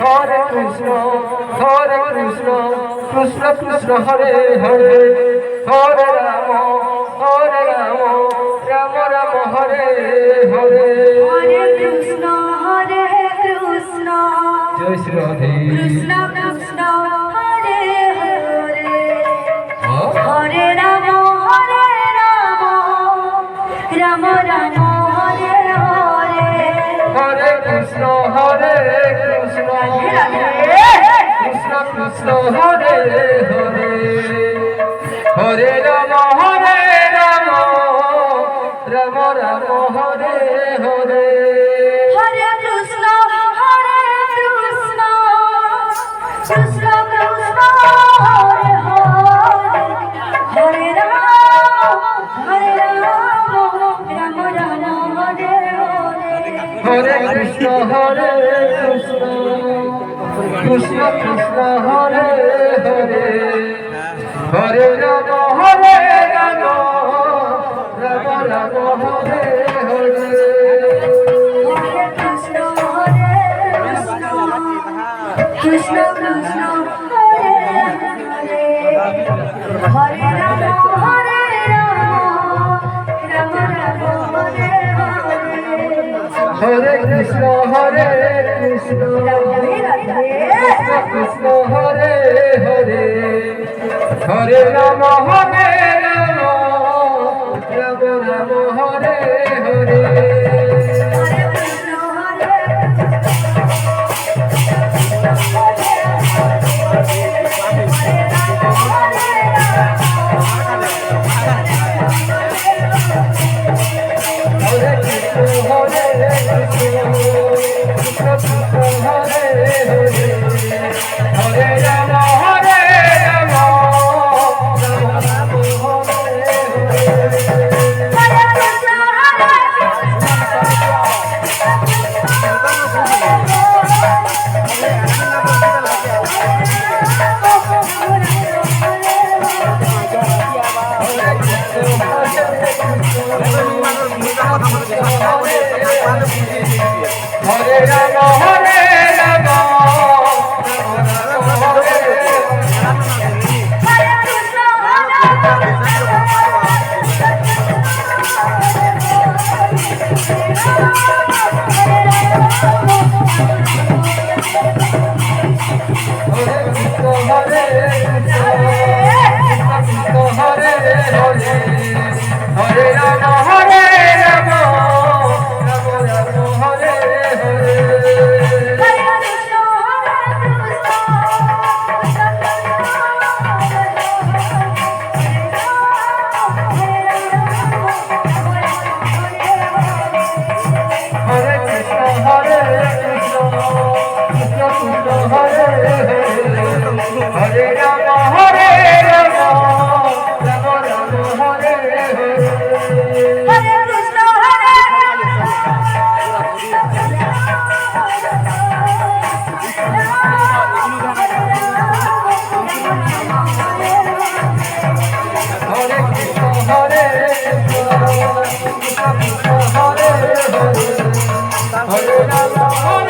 Hare Krishna Krishna Krishna Hare Hare Hare Rama Rama Rama Hare Hare Hare Krishna Jai Shri Radhe Krishna Krishna Hare Hare Hare Rama Rama Rama Hare Hare Hare Krishna Krishna Krishna Hare Hare Hare Rama Rama Rama Hare Hare Hare Krishna Krishna Krishna Hare Hare Hare Rama Rama Rama Hare Hare Hare Krishna Krishna Krishna Hare Hare Hare Rama Rama Rama Hare Hare Krishna Krishna Hare Hare Hare Rama Rama Rama Hare Hare Hare Krishna Krishna Krishna Hare Hare Hare Rama Rama Rama Hare Hare Hare Rama Hare